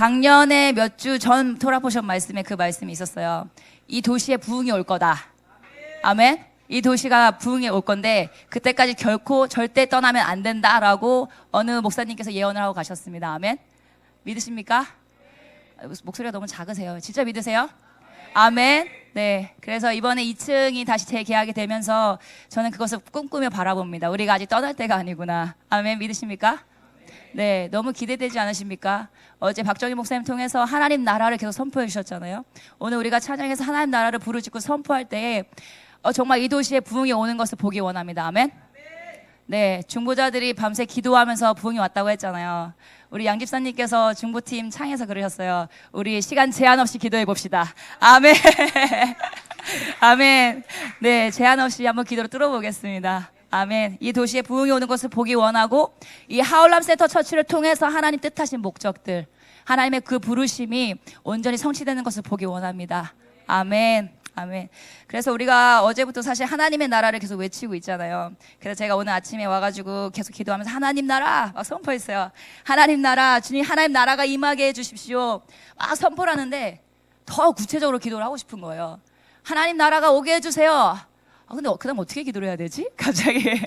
작년에 몇 주 전 토라포션 말씀에 그 말씀이 있었어요. 이 도시에 부흥이 올 거다. 아멘. 이 도시가 부흥이 올 건데 그때까지 결코 절대 떠나면 안 된다라고 어느 목사님께서 예언을 하고 가셨습니다. 아멘. 믿으십니까? 목소리가 너무 작으세요. 진짜 믿으세요? 아멘. 네. 그래서 이번에 2층이 다시 재계약이 되면서 저는 그것을 꿈꾸며 바라봅니다. 우리가 아직 떠날 때가 아니구나. 아멘. 믿으십니까? 네. 너무 기대되지 않으십니까? 어제 박정희 목사님 통해서 하나님 나라를 계속 선포해 주셨잖아요. 오늘 우리가 찬양해서 하나님 나라를 부르짖고 선포할 때에 정말 이 도시에 부흥이 오는 것을 보기 원합니다. 아멘. 네. 중보자들이 밤새 기도하면서 부흥이 왔다고 했잖아요. 우리 양 집사님께서 중보팀 창에서 그러셨어요. 우리 시간 제한 없이 기도해 봅시다. 아멘. 아멘. 네, 제한 없이 한번 기도로 뚫어보겠습니다. 아멘. 이 도시에 부흥이 오는 것을 보기 원하고 이 하울람 센터 처치를 통해서 하나님 뜻하신 목적들, 하나님의 그 부르심이 온전히 성취되는 것을 보기 원합니다. 아멘. 아멘. 그래서 우리가 어제부터 사실 하나님의 나라를 계속 외치고 있잖아요. 그래서 제가 오늘 아침에 와가지고 계속 기도하면서 하나님 나라 막 선포했어요. 하나님 나라, 주님 하나님 나라가 임하게 해주십시오. 막 선포를 하는데 더 구체적으로 기도를 하고 싶은 거예요. 하나님 나라가 오게 해주세요. 근데 그다음 어떻게 기도를 해야 되지? 갑자기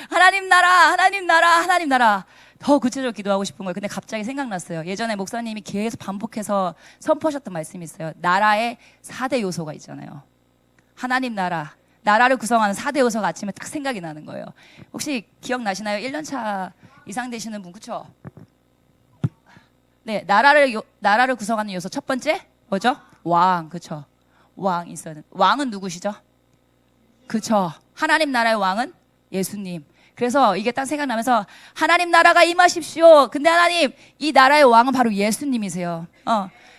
하나님 나라, 하나님 나라, 하나님 나라. 더 구체적으로 기도하고 싶은 거예요. 근데 갑자기 생각났어요. 예전에 목사님이 계속 반복해서 선포하셨던 말씀이 있어요. 나라의 4대 요소가 있잖아요. 하나님 나라, 나라를 구성하는 4대 요소가 아침에 딱 생각이 나는 거예요. 혹시 기억나시나요? 1년차 이상 되시는 분, 그쵸? 네, 나라를 구성하는 요소 첫 번째 뭐죠? 왕, 그쵸? 왕 있어요. 왕은 누구시죠? 그쵸? 하나님 나라의 왕은 예수님. 그래서 이게 딱 생각나면서 하나님 나라가 임하십시오. 근데 하나님, 이 나라의 왕은 바로 예수님이세요.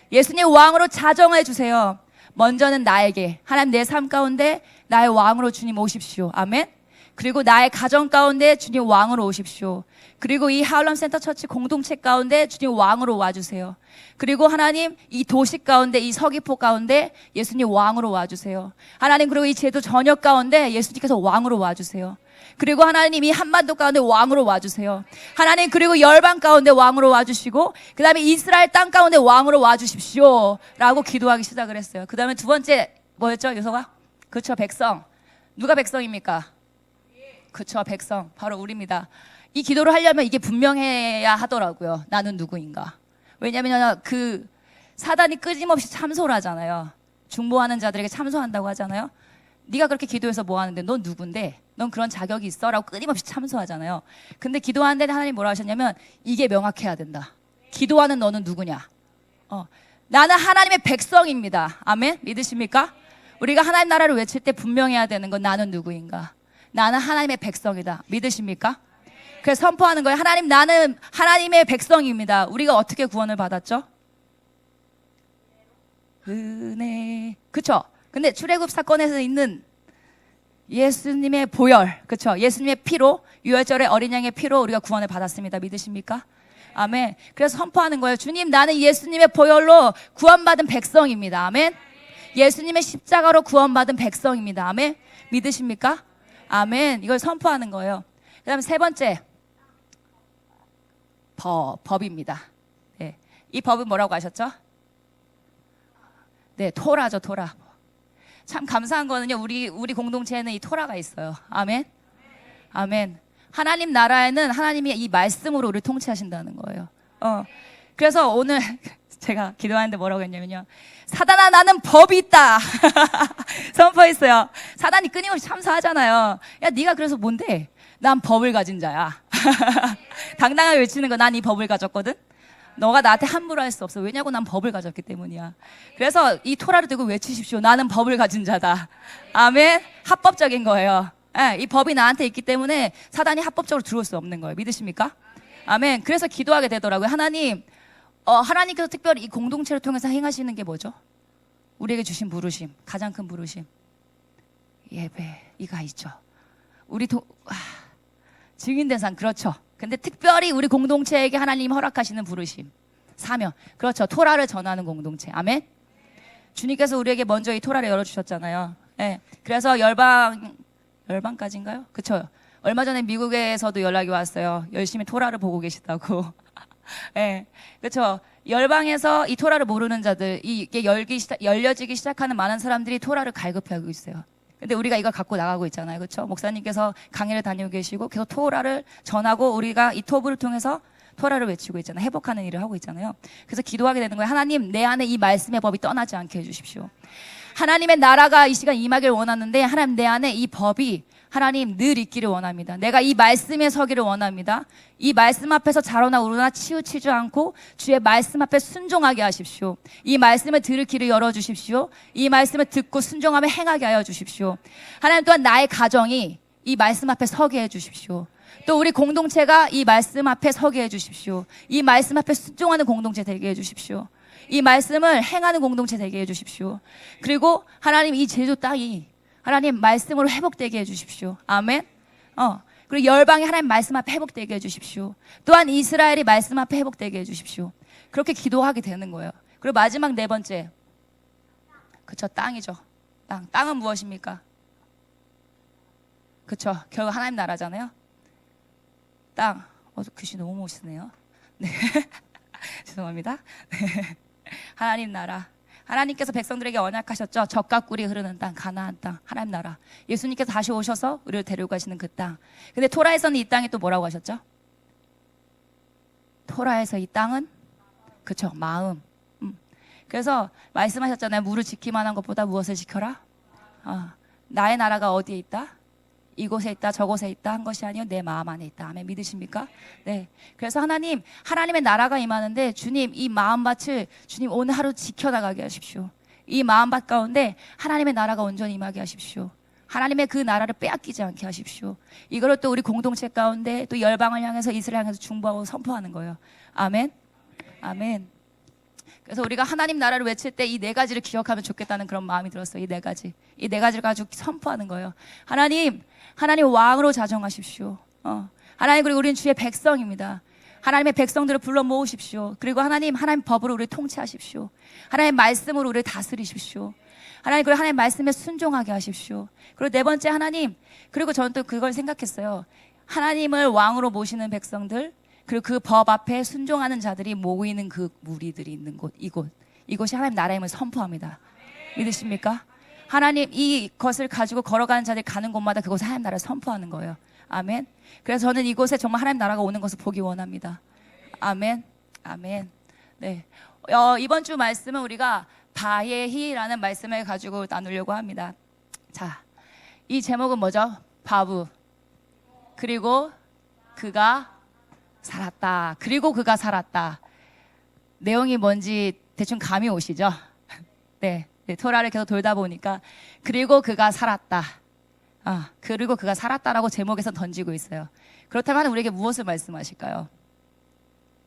예수님 왕으로 자정해 주세요. 먼저는 나에게, 하나님 내 삶 가운데 나의 왕으로 주님 오십시오. 아멘. 그리고 나의 가정 가운데 주님 왕으로 오십시오. 그리고 이 하울람 센터 처치 공동체 가운데 주님 왕으로 와주세요. 그리고 하나님 이 도시 가운데 이 서귀포 가운데 예수님 왕으로 와주세요. 하나님 그리고 이 제도 전역 가운데 예수님께서 왕으로 와주세요. 그리고 하나님 이 한반도 가운데 왕으로 와주세요. 하나님 그리고 열방 가운데 왕으로 와주시고 그 다음에 이스라엘 땅 가운데 왕으로 와주십시오 라고 기도하기 시작을 했어요. 그 다음에 두 번째 뭐였죠 요소가? 그쵸, 백성. 누가 백성입니까? 그쵸, 백성. 바로 우리입니다. 이 기도를 하려면 이게 분명해야 하더라고요. 나는 누구인가. 왜냐하면 그 사단이 끊임없이 참소를 하잖아요. 중보하는 자들에게 참소한다고 하잖아요. 네가 그렇게 기도해서 뭐 하는데 넌 누군데? 넌 그런 자격이 있어? 라고 끊임없이 참소하잖아요. 근데 기도하는데 하나님 뭐라 하셨냐면 이게 명확해야 된다. 기도하는 너는 누구냐? 나는 하나님의 백성입니다. 아멘? 믿으십니까? 우리가 하나님 나라를 외칠 때 분명해야 되는 건 나는 누구인가? 나는 하나님의 백성이다. 믿으십니까? 그래서 선포하는 거예요. 하나님, 나는 하나님의 백성입니다. 우리가 어떻게 구원을 받았죠? 은혜. 그쵸? 근데 출애굽 사건에서 있는 예수님의 보혈, 그쵸? 예수님의 피로, 유월절의 어린 양의 피로 우리가 구원을 받았습니다. 믿으십니까? 아멘. 그래서 선포하는 거예요. 주님, 나는 예수님의 보혈로 구원받은 백성입니다. 아멘. 예수님의 십자가로 구원받은 백성입니다. 아멘. 믿으십니까? 아멘. 이걸 선포하는 거예요. 그 다음에 세 번째, 법입니다. 네. 이 법은 뭐라고 하셨죠? 네, 토라죠, 토라. 참 감사한 거는요, 우리 공동체에는 이 토라가 있어요. 아멘. 아멘. 하나님 나라에는 하나님이 이 말씀으로 우리를 통치하신다는 거예요. 그래서 오늘 제가 기도하는데 뭐라고 했냐면요. 사단아, 나는 법이 있다. 선포했어요. 사단이 끊임없이 참사하잖아요. 야, 네가 그래서 뭔데? 난 법을 가진 자야. 당당하게 외치는 거, 난 이 법을 가졌거든. 너가 나한테 함부로 할 수 없어. 왜냐고? 난 법을 가졌기 때문이야. 그래서 이 토라를 들고 외치십시오. 나는 법을 가진 자다. 아멘. 합법적인 거예요. 이 법이 나한테 있기 때문에 사단이 합법적으로 들어올 수 없는 거예요. 믿으십니까? 아멘. 그래서 기도하게 되더라고요. 하나님, 하나님께서 특별히 이 공동체를 통해서 행하시는 게 뭐죠? 우리에게 주신 부르심, 가장 큰 부르심. 예배, 이가 있죠. 증인 산 그렇죠. 근데 특별히 우리 공동체에게 하나님 허락하시는 부르심, 사명. 그렇죠. 토라를 전하는 공동체. 아멘. 주님께서 우리에게 먼저 이 토라를 열어주셨잖아요. 네. 그래서 열방까지인가요? 그렇죠. 얼마 전에 미국에서도 연락이 왔어요. 열심히 토라를 보고 계시다고. 예, 그렇죠. 열방에서 이 토라를 모르는 자들, 이게 열려지기 시작하는 많은 사람들이 토라를 갈급해하고 있어요. 근데 우리가 이걸 갖고 나가고 있잖아요. 그렇죠? 목사님께서 강의를 다니고 계시고 계속 토라를 전하고 우리가 이 토부를 통해서 토라를 외치고 있잖아요. 회복하는 일을 하고 있잖아요. 그래서 기도하게 되는 거예요. 하나님, 내 안에 이 말씀의 법이 떠나지 않게 해주십시오. 하나님의 나라가 이 시간 임하길 원하는데 하나님 내 안에 이 법이 하나님 늘 있기를 원합니다. 내가 이 말씀에 서기를 원합니다. 이 말씀 앞에서 자로나 우러나 치우치지 않고 주의 말씀 앞에 순종하게 하십시오. 이 말씀을 들을 길을 열어주십시오. 이 말씀을 듣고 순종하며 행하게 하여 주십시오. 하나님 또한 나의 가정이 이 말씀 앞에 서게 해주십시오. 또 우리 공동체가 이 말씀 앞에 서게 해주십시오. 이 말씀 앞에 순종하는 공동체 되게 해주십시오. 이 말씀을 행하는 공동체 되게 해주십시오. 그리고 하나님 이 제주 땅이 하나님 말씀으로 회복되게 해주십시오. 아멘. 그리고 열방이 하나님 말씀 앞에 회복되게 해주십시오. 또한 이스라엘이 말씀 앞에 회복되게 해주십시오. 그렇게 기도하게 되는 거예요. 그리고 마지막 네 번째, 그쵸, 땅이죠. 땅은 무엇입니까? 그쵸, 결국 하나님 나라잖아요. 땅. 글씨 너무 멋있네요. 네. 죄송합니다. 네. 하나님 나라. 하나님께서 백성들에게 언약하셨죠. 젖과 꿀이 흐르는 땅, 가나안 땅, 하나님 나라. 예수님께서 다시 오셔서 우리를 데리고 가시는 그 땅. 근데 토라에서는 이 땅이 또 뭐라고 하셨죠? 토라에서 이 땅은 그쵸, 마음. 그래서 말씀하셨잖아요. 물을 지키만 한 것보다 무엇을 지켜라? 나의 나라가 어디에 있다? 이곳에 있다, 저곳에 있다 한 것이 아니요 내 마음 안에 있다. 아멘. 믿으십니까? 네. 그래서 하나님의 나라가 임하는데 주님 이 마음밭을 주님 오늘 하루 지켜나가게 하십시오. 이 마음밭 가운데 하나님의 나라가 온전히 임하게 하십시오. 하나님의 그 나라를 빼앗기지 않게 하십시오. 이거를 또 우리 공동체 가운데 또 열방을 향해서 이스라엘 향해서 중보하고 선포하는 거예요. 아멘. 아멘. 그래서 우리가 하나님 나라를 외칠 때 이 네 가지를 기억하면 좋겠다는 그런 마음이 들었어요. 이 네 가지. 이 네 가지를 가지고 선포하는 거예요. 하나님 왕으로 자정하십시오. 하나님, 그리고 우리는 주의 백성입니다. 하나님의 백성들을 불러 모으십시오. 그리고 하나님 법으로 우리를 통치하십시오. 하나님 말씀으로 우리를 다스리십시오. 하나님, 그리고 하나님 말씀에 순종하게 하십시오. 그리고 네 번째 하나님, 그리고 저는 또 그걸 생각했어요. 하나님을 왕으로 모시는 백성들, 그리고 그 법 앞에 순종하는 자들이 모이는 그 무리들이 있는 곳, 이곳이 하나님 나라임을 선포합니다. 믿으십니까? 하나님 이것을 가지고 걸어가는 자들이 가는 곳마다 그곳에 하나님 나라를 선포하는 거예요. 아멘. 그래서 저는 이곳에 정말 하나님 나라가 오는 것을 보기 원합니다. 아멘. 아멘. 네. 이번 주 말씀은 우리가 바예히라는 말씀을 가지고 나누려고 합니다. 자, 이 제목은 뭐죠? 바브. 그리고 그가 살았다. 그리고 그가 살았다. 내용이 뭔지 대충 감이 오시죠? 네. 토라를 계속 돌다 보니까 그리고 그가 살았다. 그리고 그가 살았다라고 제목에서 던지고 있어요. 그렇다면 우리에게 무엇을 말씀하실까요?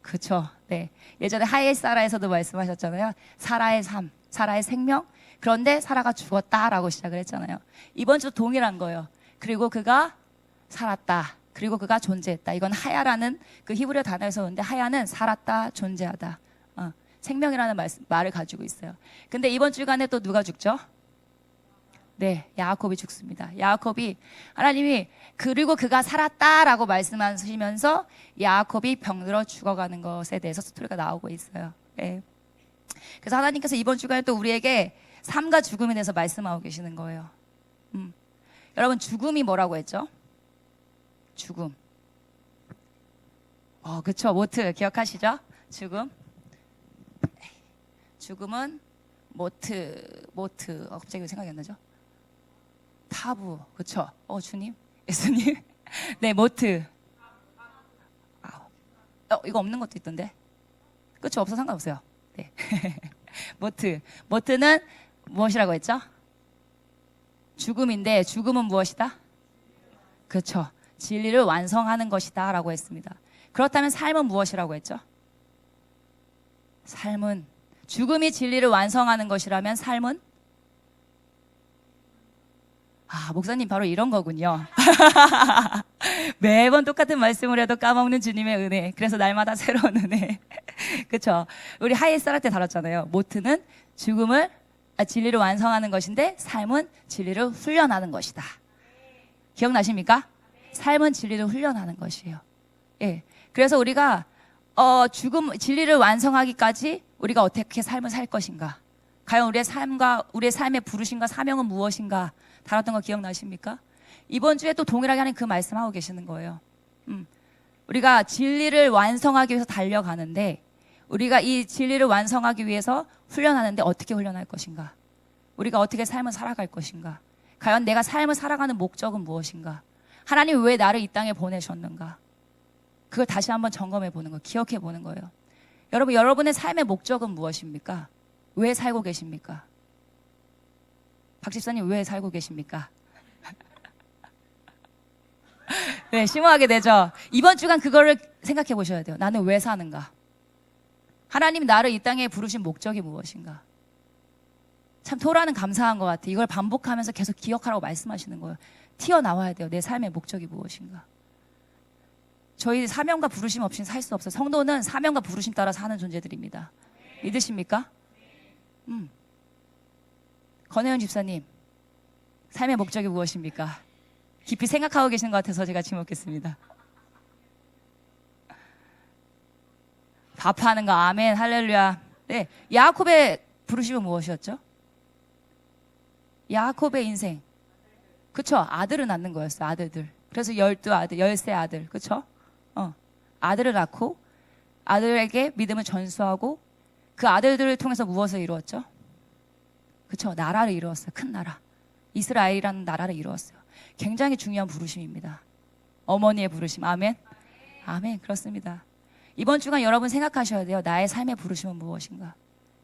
그렇죠. 네. 예전에 하엘사라에서도 말씀하셨잖아요. 사라의 삶, 사라의 생명. 그런데 사라가 죽었다라고 시작을 했잖아요. 이번 주 동일한 거예요. 그리고 그가 살았다. 그리고 그가 존재했다. 이건 하야라는 그 히브리어 단어에서 오는데 하야는 살았다, 존재하다. 생명이라는 말을 가지고 있어요. 근데 이번 주간에 또 누가 죽죠? 네, 야곱이 죽습니다. 야곱이 하나님이 그리고 그가 살았다라고 말씀하시면서 야곱이 병들어 죽어가는 것에 대해서 스토리가 나오고 있어요. 네. 그래서 하나님께서 이번 주간에 또 우리에게 삶과 죽음에 대해서 말씀하고 계시는 거예요. 여러분, 죽음이 뭐라고 했죠? 죽음. 그쵸. 모트 기억하시죠? 죽음. 죽음은 모트. 갑자기 왜 생각이 안 나죠? 타부. 그쵸. 주님, 예수님. 네, 모트. 이거 없는 것도 있던데. 그쵸. 없어 상관없어요. 네. 모트는 무엇이라고 했죠? 죽음인데 죽음은 무엇이다? 그쵸. 진리를 완성하는 것이다 라고 했습니다. 그렇다면 삶은 무엇이라고 했죠? 삶은 죽음이 진리를 완성하는 것이라면 삶은? 목사님 바로 이런 거군요. 매번 똑같은 말씀을 해도 까먹는 주님의 은혜. 그래서 날마다 새로운 은혜. 그렇죠? 우리 하이에스라 때 다뤘잖아요. 모트는 진리를 완성하는 것인데 삶은 진리를 훈련하는 것이다. 기억나십니까? 삶은 진리를 훈련하는 것이에요. 예. 그래서 우리가 진리를 완성하기까지 우리가 어떻게 삶을 살 것인가? 과연 우리의 삶의 부르심과 사명은 무엇인가? 다뤘던 거 기억나십니까? 이번 주에 또 동일하게 하는 그 말씀하고 계시는 거예요. 우리가 진리를 완성하기 위해서 달려가는데, 우리가 이 진리를 완성하기 위해서 훈련하는데 어떻게 훈련할 것인가? 우리가 어떻게 삶을 살아갈 것인가? 과연 내가 삶을 살아가는 목적은 무엇인가? 하나님이 왜 나를 이 땅에 보내셨는가? 그걸 다시 한번 점검해 보는 거예요. 기억해 보는 거예요. 여러분, 여러분의 삶의 목적은 무엇입니까? 왜 살고 계십니까? 박 집사님, 왜 살고 계십니까? 네, 심오하게 되죠. 이번 주간 그거를 생각해 보셔야 돼요. 나는 왜 사는가? 하나님 나를 이 땅에 부르신 목적이 무엇인가? 참 토라는 감사한 것 같아요. 이걸 반복하면서 계속 기억하라고 말씀하시는 거예요. 튀어나와야 돼요. 내 삶의 목적이 무엇인가? 저희 사명과 부르심 없이는 살 수 없어요. 성도는 사명과 부르심 따라 사는 존재들입니다. 믿으십니까? 권혜연 집사님, 삶의 목적이 무엇입니까? 깊이 생각하고 계시는 것 같아서 제가 지목했습니다. 밥하는 거, 아멘, 할렐루야. 네, 야곱의 부르심은 무엇이었죠? 야곱의 인생, 그쵸? 아들을 낳는 거였어요. 아들들. 그래서 12아들, 13아들, 그쵸? 아들을 낳고 아들에게 믿음을 전수하고 그 아들들을 통해서 무엇을 이루었죠? 그쵸? 나라를 이루었어요. 큰 나라. 이스라엘이라는 나라를 이루었어요. 굉장히 중요한 부르심입니다. 어머니의 부르심. 아멘. 아멘. 그렇습니다. 이번 주간 여러분 생각하셔야 돼요. 나의 삶의 부르심은 무엇인가?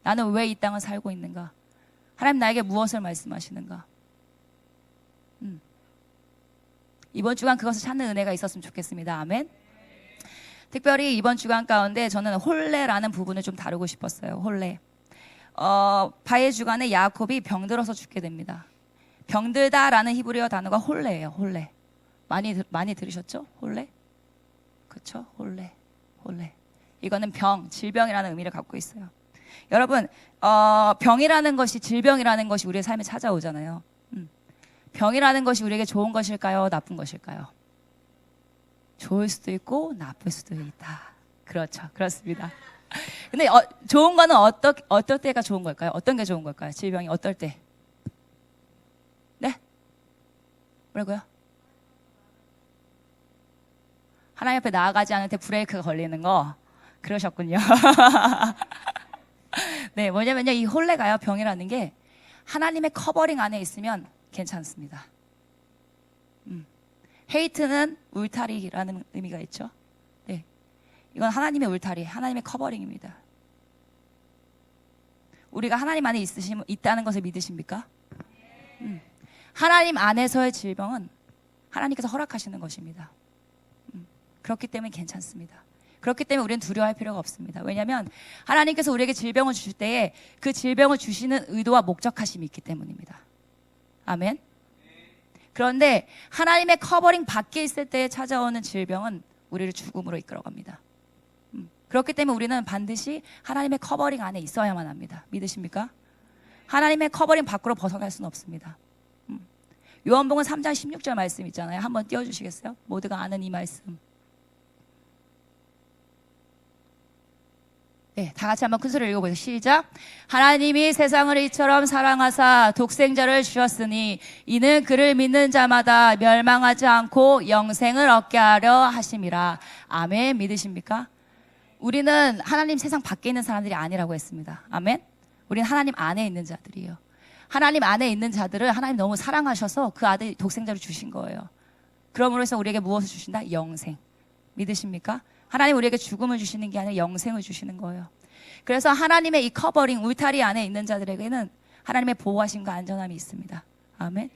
나는 왜 이 땅을 살고 있는가? 하나님 나에게 무엇을 말씀하시는가? 이번 주간 그것을 찾는 은혜가 있었으면 좋겠습니다. 아멘. 특별히 이번 주간 가운데 저는 혼례라는 부분을 좀 다루고 싶었어요. 혼례. 바의 주간에 야곱이 병들어서 죽게 됩니다. 병들다라는 히브리어 단어가 혼례예요. 혼례. 많이 들으셨죠? 혼례? 그렇죠? 혼례. 이거는 질병이라는 의미를 갖고 있어요. 여러분, 병이라는 것이, 질병이라는 것이 우리의 삶에 찾아오잖아요. 병이라는 것이 우리에게 좋은 것일까요? 나쁜 것일까요? 좋을 수도 있고 나쁠 수도 있다. 그렇죠. 그렇습니다. 근데 좋은 거는 어떨 때가 좋은 걸까요? 어떤 게 좋은 걸까요? 질병이 어떨 때? 네? 뭐라고요? 하나님 앞에 나아가지 않을 때 브레이크가 걸리는 거. 그러셨군요. 네, 뭐냐면요. 이 혼례가요, 병이라는 게 하나님의 커버링 안에 있으면 괜찮습니다. 헤이트는 울타리라는 의미가 있죠. 네, 이건 하나님의 울타리, 하나님의 커버링입니다. 우리가 하나님 안에 있다는 것을 믿으십니까? 하나님 안에서의 질병은 하나님께서 허락하시는 것입니다. 그렇기 때문에 괜찮습니다. 그렇기 때문에 우리는 두려워할 필요가 없습니다. 왜냐하면 하나님께서 우리에게 질병을 주실 때에 그 질병을 주시는 의도와 목적하심이 있기 때문입니다. 아멘. 그런데 하나님의 커버링 밖에 있을 때에 찾아오는 질병은 우리를 죽음으로 이끌어갑니다. 그렇기 때문에 우리는 반드시 하나님의 커버링 안에 있어야만 합니다. 믿으십니까? 하나님의 커버링 밖으로 벗어날 수는 없습니다. 요한복음 3장 16절 말씀 있잖아요. 한번 띄워주시겠어요? 모두가 아는 이 말씀. 네, 다 같이 한번 큰 소리로 읽어보세요. 시작. 하나님이 세상을 이처럼 사랑하사 독생자를 주셨으니 이는 그를 믿는 자마다 멸망하지 않고 영생을 얻게 하려 하심이라. 아멘. 믿으십니까? 우리는 하나님 세상 밖에 있는 사람들이 아니라고 했습니다. 아멘. 우리는 하나님 안에 있는 자들이에요. 하나님 안에 있는 자들을 하나님 너무 사랑하셔서 그 아들 독생자를 주신 거예요. 그러므로 해서 우리에게 무엇을 주신다? 영생. 믿으십니까? 하나님 우리에게 죽음을 주시는 게 아니라 영생을 주시는 거예요. 그래서 하나님의 이 커버링, 울타리 안에 있는 자들에게는 하나님의 보호하심과 안전함이 있습니다. 아멘.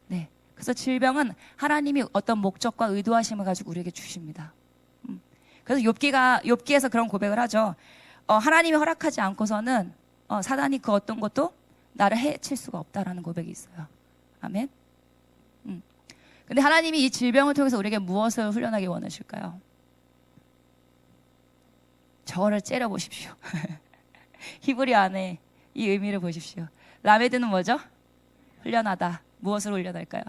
네. 그래서 질병은 하나님이 어떤 목적과 의도하심을 가지고 우리에게 주십니다. 그래서 욥기에서 그런 고백을 하죠. 하나님이 허락하지 않고서는 사단이 그 어떤 것도 나를 해칠 수가 없다라는 고백이 있어요. 아멘. 근데 하나님이 이 질병을 통해서 우리에게 무엇을 훈련하기 원하실까요? 저를 째려보십시오. 히브리 안에 이 의미를 보십시오. 라메드는 뭐죠? 훈련하다. 무엇을 훈련할까요?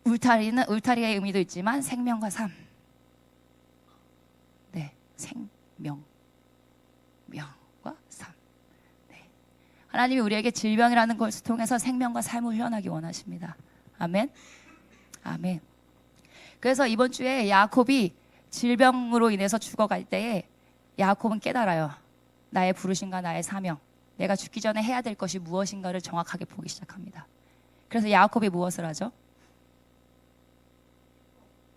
울타리의 의미도 있지만 생명과 삶. 생명, 명과 삶. 네. 하나님이 우리에게 질병이라는 것을 통해서 생명과 삶을 회원하기 원하십니다. 아멘. 아멘. 그래서 이번 주에 야곱이 질병으로 인해서 죽어갈 때에 야곱은 깨달아요. 나의 부르심과 나의 사명, 내가 죽기 전에 해야 될 것이 무엇인가를 정확하게 보기 시작합니다. 그래서 야곱이 무엇을 하죠?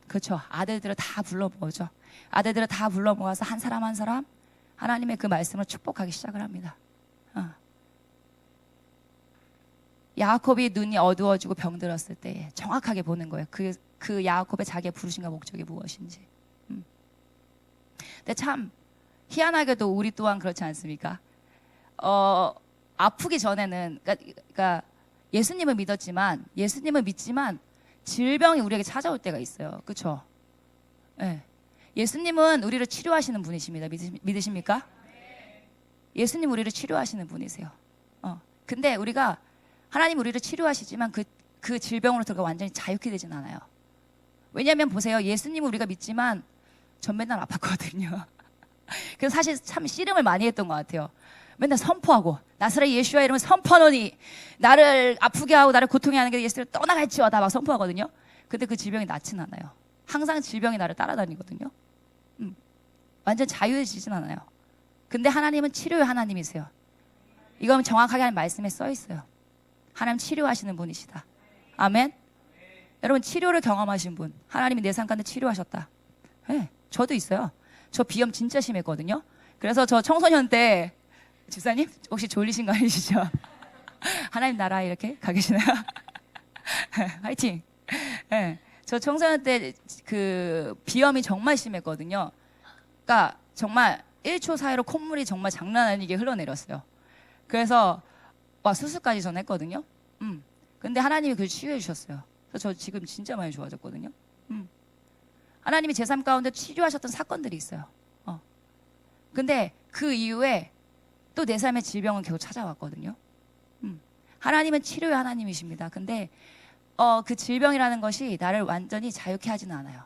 그렇죠. 아들들을 다 불러 모으죠. 아들들을 다 불러 모아서 한 사람 한 사람 하나님의 그 말씀을 축복하기 시작을 합니다. 야곱이 눈이 어두워지고 병들었을 때 정확하게 보는 거예요. 그 야곱의 자기의 부르심과 목적이 무엇인지. 근데 참 희한하게도 우리 또한 그렇지 않습니까? 아프기 전에는 그러니까 예수님을 믿지만 질병이 우리에게 찾아올 때가 있어요. 그렇죠? 네. 예수님은 우리를 치료하시는 분이십니다. 믿으십니까? 예수님 우리를 치료하시는 분이세요. 근데 우리가 하나님 우리를 치료하시지만 그 질병으로 들어가 완전히 자유케 되진 않아요. 왜냐하면 보세요. 예수님을 우리가 믿지만 전 맨날 아팠거든요. 그래서 사실 참 씨름을 많이 했던 것 같아요. 맨날 선포하고 나사렛 예수야 이러면 선포하노니 나를 아프게 하고 나를 고통해 하는 게 예수를 떠나갈지어다 막 선포하거든요. 근데 그 질병이 낫진 않아요. 항상 질병이 나를 따라다니거든요. 완전 자유해지진 않아요. 근데 하나님은 치료의 하나님이세요. 이건 정확하게 하는 말씀에 써 있어요. 하나님 치료하시는 분이시다. 아멘. 여러분 치료를 경험하신 분, 하나님이 내 삶 가운데 치료하셨다. 네, 저도 있어요. 저 비염 진짜 심했거든요. 그래서 저 청소년 때 집사님 혹시 졸리신 거 아니시죠? 하나님 나라 이렇게 가 계시나요? 화이팅. 네, 저 청소년 때 그 비염이 정말 심했거든요. 그러니까 정말 1초 사이로 콧물이 정말 장난 아니게 흘러내렸어요. 그래서 수술까지 전 했거든요. 근데 하나님이 그걸 치유해 주셨어요. 그래서 저 지금 진짜 많이 좋아졌거든요. 하나님이 제 삶 가운데 치료하셨던 사건들이 있어요. 근데 그 이후에 또 내 삶의 질병은 계속 찾아왔거든요. 하나님은 치료의 하나님이십니다. 근데 그 질병이라는 것이 나를 완전히 자유케 하지는 않아요.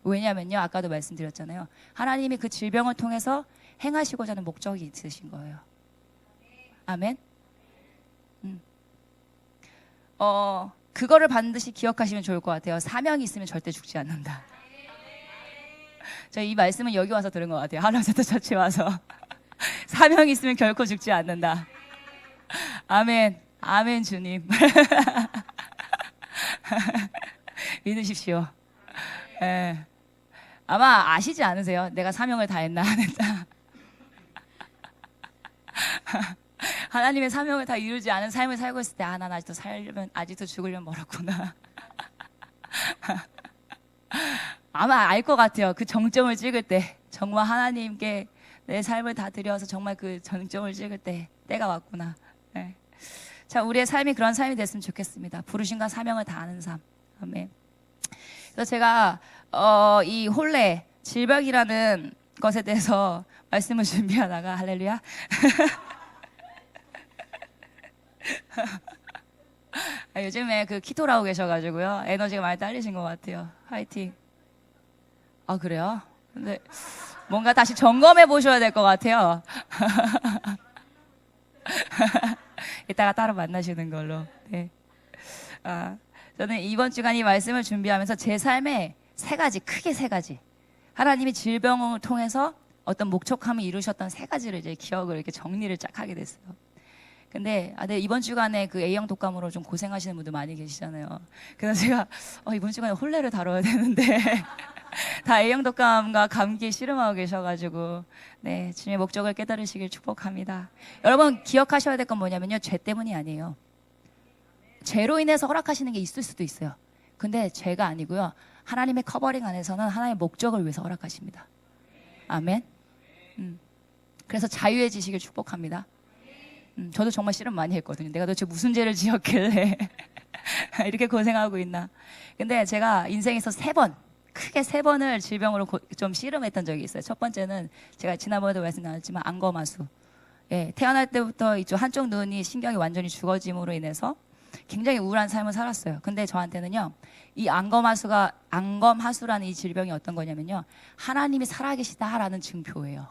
왜냐면요, 아까도 말씀드렸잖아요. 하나님이 그 질병을 통해서 행하시고자 하는 목적이 있으신 거예요. 아멘. 그거를 반드시 기억하시면 좋을 것 같아요. 사명이 있으면 절대 죽지 않는다. 저 이 말씀은 여기 와서 들은 것 같아요. 하나센터 처치 와서 사명이 있으면 결코 죽지 않는다. 아멘. 아멘 주님. 믿으십시오. 예. 아마 아시지 않으세요? 내가 사명을 다했나 안 했나. 하나님의 사명을 다 이루지 않은 삶을 살고 있을 때 난 아직도 죽으려면 멀었구나. 아마 알 것 같아요. 그 정점을 찍을 때 정말 하나님께 내 삶을 다 드려서 정말 그 정점을 찍을 때 때가 왔구나. 네. 자, 우리의 삶이 그런 삶이 됐으면 좋겠습니다. 부르심과 사명을 다 아는 삶. 아멘. 그래서 제가 이 혼례 질병이라는 것에 대해서 말씀을 준비하다가 할렐루야. 요즘에 그 키토를 하고 계셔가지고요. 에너지가 많이 딸리신 것 같아요. 화이팅. 아, 그래요? 근데 뭔가 다시 점검해 보셔야 될 것 같아요. 이따가 따로 만나시는 걸로. 네. 저는 이번 주간 이 말씀을 준비하면서 제 삶에 크게 세 가지. 하나님이 질병을 통해서 어떤 목적함을 이루셨던 세 가지를 이제 기억을 이렇게 정리를 쫙 하게 됐어요. 근데 이번 주간에 그 A형 독감으로 좀 고생하시는 분들 많이 계시잖아요. 그래서 제가 이번 주간에 혼례를 다뤄야 되는데 다 A형 독감과 감기에 씨름하고 계셔가지고 네, 주님의 목적을 깨달으시길 축복합니다. 여러분 기억하셔야 될 건 뭐냐면요, 죄 때문이 아니에요. 죄로 인해서 허락하시는 게 있을 수도 있어요. 근데 죄가 아니고요, 하나님의 커버링 안에서는 하나님의 목적을 위해서 허락하십니다. 아멘. 그래서 자유해지시길 축복합니다. 저도 정말 씨름 많이 했거든요. 내가 도대체 무슨 죄를 지었길래 이렇게 고생하고 있나. 근데 제가 인생에서 크게 세 번을 질병으로 좀 씨름했던 적이 있어요. 첫 번째는 제가 지난번에도 말씀 나눴지만 안검하수. 예, 태어날 때부터 이쪽 한쪽 눈이 신경이 완전히 죽어짐으로 인해서 굉장히 우울한 삶을 살았어요. 근데 저한테는요, 이 안검하수라는 이 질병이 어떤 거냐면요, 하나님이 살아계시다라는 증표예요.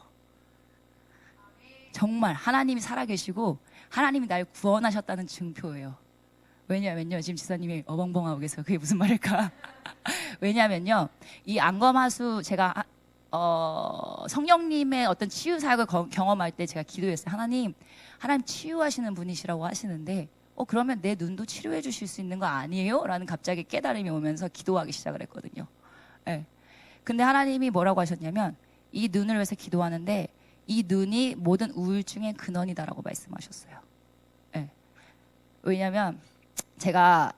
정말 하나님이 살아계시고 하나님이 날 구원하셨다는 증표예요. 왜냐면요, 지금 지사님이 어벙벙하고 계세요. 그게 무슨 말일까? 왜냐면요, 이 안검하수 제가 성령님의 어떤 치유 사역을 경험할 때 제가 기도했어요. 하나님 치유하시는 분이시라고 하시는데 그러면 내 눈도 치료해 주실 수 있는 거 아니에요? 라는 갑자기 깨달음이 오면서 기도하기 시작을 했거든요. 네. 근데 하나님이 뭐라고 하셨냐면 이 눈을 위해서 기도하는데 이 눈이 모든 우울증의 근원이다라고 말씀하셨어요. 네. 왜냐면 제가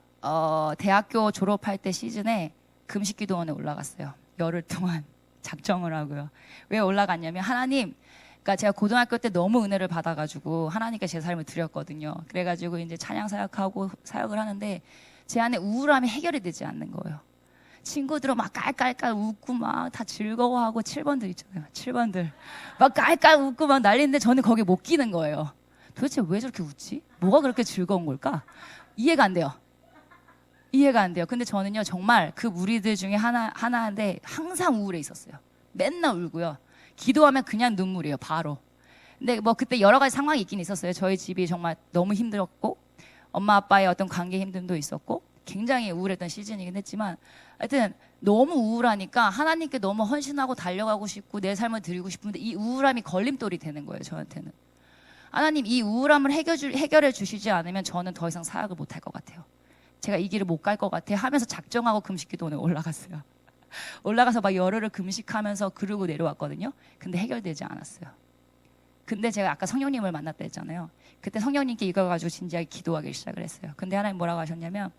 대학교 졸업할 때 시즌에 금식기도원에 올라갔어요. 열흘 동안 작정을 하고요. 왜 올라갔냐면 그러니까 제가 고등학교 때 너무 은혜를 받아가지고 하나님께 제 삶을 드렸거든요. 그래가지고 이제 찬양 사역하고 사역을 하는데 제 안에 우울함이 해결이 되지 않는 거예요. 친구들은 막 깔깔깔 웃고 막 다 즐거워하고 7번들 있잖아요. 7번들 막 깔깔 웃고 막 난리인데 저는 거기에 못 끼는 거예요. 도대체 왜 저렇게 웃지? 뭐가 그렇게 즐거운 걸까? 이해가 안 돼요. 근데 저는요, 정말 그 무리들 중에 하나인데 항상 우울해 있었어요. 맨날 울고요. 기도하면 그냥 눈물이에요, 바로. 근데 뭐 그때 여러 가지 상황이 있긴 있었어요. 저희 집이 정말 너무 힘들었고, 엄마 아빠의 어떤 관계 힘듦도 있었고, 굉장히 우울했던 시즌이긴 했지만, 하여튼 너무 우울하니까 하나님께 너무 헌신하고 달려가고 싶고 내 삶을 드리고 싶은데 이 우울함이 걸림돌이 되는 거예요, 저한테는. 하나님, 이 우울함을 해결해 주시지 않으면 저는 더 이상 사역을 못 할 것 같아요. 제가 이 길을 못 갈 것 같아요 하면서 작정하고 금식기도원에 올라갔어요. 올라가서 막 열흘을 금식하면서 그러고 내려왔거든요. 근데 해결되지 않았어요. 근데 제가 아까 성령님을 만났다 했잖아요. 그때 성령님께 이걸 가지고 진지하게 기도하기 시작을 했어요. 근데 하나님 뭐라고 하셨냐면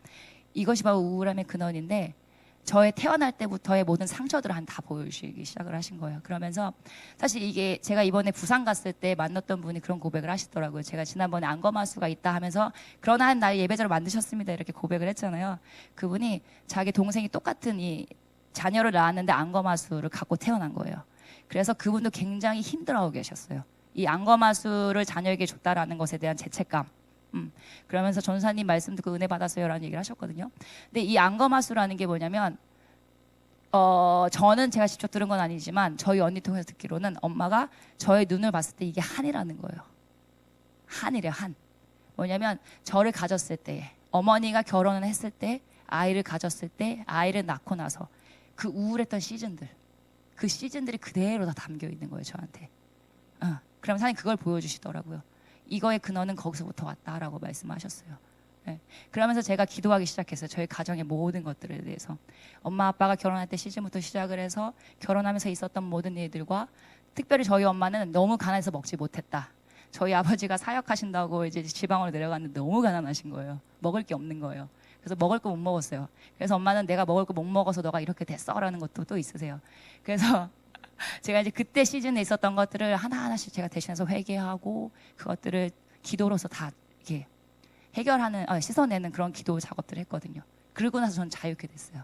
이것이 바로 우울함의 근원인데 저의 태어날 때부터의 모든 상처들을 다 보여주시기 시작을 하신 거예요. 그러면서 사실 이게 제가 이번에 부산 갔을 때 만났던 분이 그런 고백을 하시더라고요. 제가 지난번에 안검하수가 있다 하면서 그러나 날 예배자로 만드셨습니다 이렇게 고백을 했잖아요. 그분이 자기 동생이 똑같은 이 자녀를 낳았는데 안검하수를 갖고 태어난 거예요. 그래서 그분도 굉장히 힘들어하고 계셨어요. 이 안검하수를 자녀에게 줬다라는 것에 대한 죄책감. 그러면서 전사님 말씀 듣고 은혜 받았어요라는 얘기를 하셨거든요. 근데 이 안검하수라는 게 뭐냐면 저는 제가 직접 들은 건 아니지만 저희 언니 통해서 듣기로는 엄마가 저의 눈을 봤을 때 이게 한이라는 거예요. 한이래요, 한. 뭐냐면 저를 가졌을 때, 어머니가 결혼을 했을 때, 아이를 가졌을 때, 아이를 낳고 나서 그 우울했던 시즌들, 그 시즌들이 그대로 다 담겨 있는 거예요, 저한테. 그럼 하나님 그걸 보여주시더라고요. 이거의 근원은 거기서부터 왔다라고 말씀하셨어요. 네. 그러면서 제가 기도하기 시작했어요. 저희 가정의 모든 것들에 대해서. 엄마 아빠가 결혼할 때 시즌부터 시작을 해서 결혼하면서 있었던 모든 일들과 특별히 저희 엄마는 너무 가난해서 먹지 못했다. 저희 아버지가 사역하신다고 이제 지방으로 내려갔는데 너무 가난하신 거예요. 먹을 게 없는 거예요. 그래서 먹을 거 못 먹었어요. 그래서 엄마는 내가 먹을 거 못 먹어서 너가 이렇게 됐어라는 것도 또 있으세요. 그래서 제가 이제 그때 시즌에 있었던 것들을 하나하나씩 제가 대신해서 회개하고 그것들을 기도로서 다 이렇게 해결하는, 씻어내는 그런 기도 작업들을 했거든요. 그러고 나서 저는 자유케 됐어요.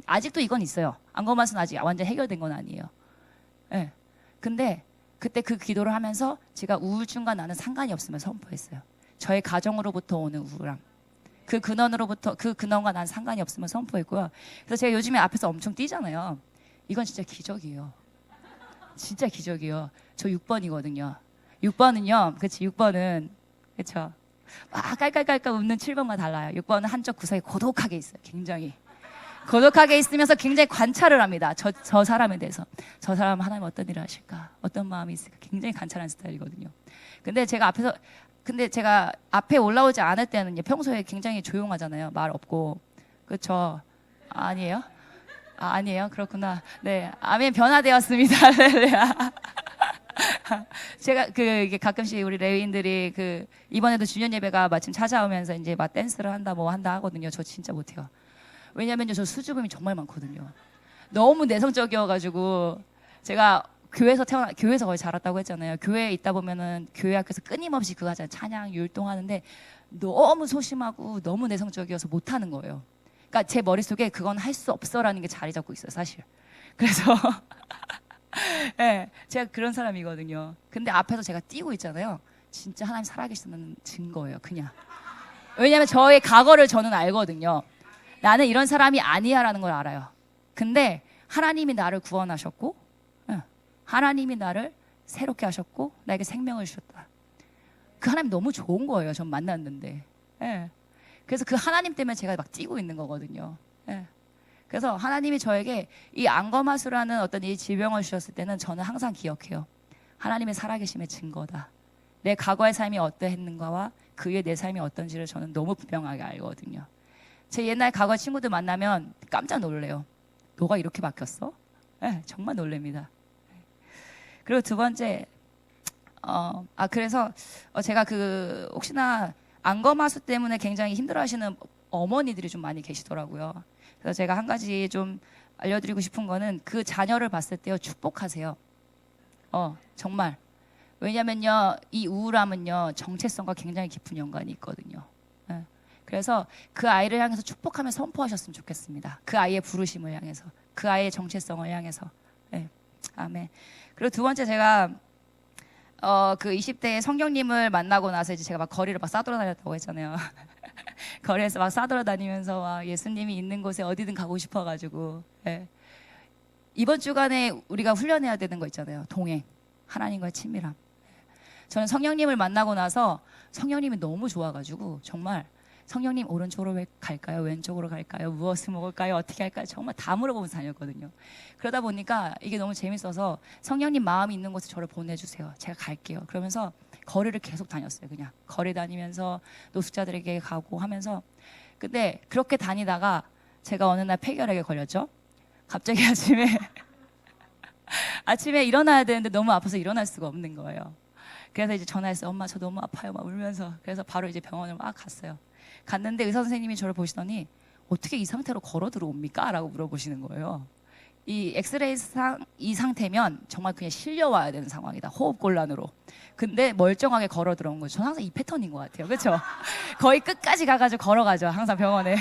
아직도 이건 있어요. 안검하수는 아직 완전 해결된 건 아니에요. 네. 근데 그때 그 기도를 하면서 제가 우울증과 나는 상관이 없음을 선포했어요. 저의 가정으로부터 오는 우울함. 그 근원과 난 상관이 없음을 선포했고요. 그래서 제가 요즘에 앞에서 엄청 뛰잖아요. 이건 진짜 기적이에요. 진짜 기적이에요. 저 6번이거든요. 6번은요, 그치, 6번은, 그쵸. 막 깔깔깔깔 웃는 7번과 달라요. 6번은 한쪽 구석에 고독하게 있어요. 굉장히. 고독하게 있으면서 굉장히 관찰을 합니다. 저 사람에 대해서. 저 사람은 하나님 어떤 일을 하실까? 어떤 마음이 있을까? 굉장히 관찰하는 스타일이거든요. 근데 제가 앞에 올라오지 않을 때는 평소에 굉장히 조용하잖아요. 말 없고. 그쵸? 아니에요? 아니에요? 그렇구나. 네. 아멘, 변화되었습니다. 제가 이게 가끔씩 우리 레위인들이 이번에도 주년 예배가 마침 찾아오면서 이제 막 댄스를 한다 뭐 한다 하거든요. 저 진짜 못해요. 왜냐면요, 저 수줍음이 정말 많거든요. 너무 내성적이어가지고 제가 교회에서 거의 자랐다고 했잖아요. 교회에 있다 보면은 교회 학교에서 끊임없이 그거 하잖아요. 찬양, 율동하는데 너무 소심하고 너무 내성적이어서 못하는 거예요. 그러니까 제 머릿속에 그건 할 수 없어라는 게 자리 잡고 있어요, 사실. 그래서 네, 제가 그런 사람이거든요. 근데 앞에서 제가 뛰고 있잖아요. 진짜 하나님 살아계시다는 증거예요, 그냥. 왜냐하면 저의 과거를 저는 알거든요. 나는 이런 사람이 아니야라는 걸 알아요. 근데 하나님이 나를 구원하셨고, 하나님이 나를 새롭게 하셨고, 나에게 생명을 주셨다. 그 하나님 너무 좋은 거예요. 전 만났는데. 예. 그래서 그 하나님 때문에 제가 막 뛰고 있는 거거든요. 예. 그래서 하나님이 저에게 이 안검하수라는 어떤 이 질병을 주셨을 때는 저는 항상 기억해요. 하나님의 살아계심의 증거다. 내 과거의 삶이 어떠했는가와 그 후에 내 삶이 어떤지를 저는 너무 분명하게 알거든요. 제 옛날 과거 친구들 만나면 깜짝 놀래요. 너가 이렇게 바뀌었어? 네, 정말 놀랍니다. 그리고 두 번째, 그래서 제가 혹시나 안검하수 때문에 굉장히 힘들어하시는 어머니들이 좀 많이 계시더라고요. 그래서 제가 한 가지 좀 알려드리고 싶은 거는 그 자녀를 봤을 때요, 축복하세요. 정말. 왜냐면요, 이 우울함은요, 정체성과 굉장히 깊은 연관이 있거든요. 예. 그래서 그 아이를 향해서 축복하며 선포하셨으면 좋겠습니다. 그 아이의 부르심을 향해서, 그 아이의 정체성을 향해서. 예. 아멘. 그리고 두 번째, 제가 그 20대에 성령님을 만나고 나서 이제 제가 막 거리를 막 싸돌아다녔다고 했잖아요. 거리에서 막 싸돌아다니면서 막 예수님이 있는 곳에 어디든 가고 싶어가지고. 예. 이번 주간에 우리가 훈련해야 되는 거 있잖아요. 동행, 하나님과의 친밀함. 저는 성령님을 만나고 나서 성령님이 너무 좋아가지고 정말 성령님 오른쪽으로 갈까요? 왼쪽으로 갈까요? 무엇을 먹을까요? 어떻게 할까요? 정말 다 물어보면서 다녔거든요. 그러다 보니까 이게 너무 재밌어서 성령님 마음이 있는 곳에 저를 보내주세요. 제가 갈게요. 그러면서 거리를 계속 다녔어요. 그냥 거리 다니면서 노숙자들에게 가고 하면서. 근데 그렇게 다니다가 제가 어느 날 폐결핵에 걸렸죠. 갑자기 아침에 일어나야 되는데 너무 아파서 일어날 수가 없는 거예요. 그래서 이제 전화했어요. 엄마, 저 너무 아파요. 막 울면서. 그래서 바로 이제 병원을 막 갔어요. 갔는데 의사 선생님이 저를 보시더니 어떻게 이 상태로 걸어 들어옵니까? 라고 물어보시는 거예요. 이 엑스레이상 이 상태면 정말 그냥 실려와야 되는 상황이다. 호흡곤란으로. 근데 멀쩡하게 걸어 들어온 거죠. 저는 항상 이 패턴인 것 같아요. 그렇죠? 거의 끝까지 가가지고 걸어가죠. 항상 병원에.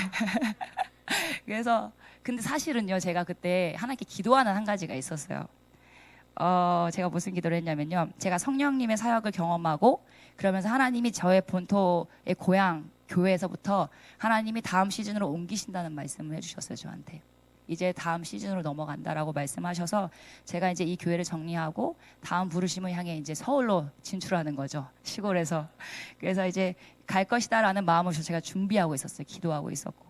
그래서 근데 사실은요, 제가 그때 하나님께 기도하는 한 가지가 있었어요. 제가 무슨 기도를 했냐면요, 제가 성령님의 사역을 경험하고 그러면서 하나님이 저의 본토의 고향 교회에서부터 하나님이 다음 시즌으로 옮기신다는 말씀을 해주셨어요. 저한테 이제 다음 시즌으로 넘어간다라고 말씀하셔서 제가 이제 이 교회를 정리하고 다음 부르심을 향해 이제 서울로 진출하는 거죠. 시골에서. 그래서 이제 갈 것이다라는 마음으로 제가 준비하고 있었어요. 기도하고 있었고.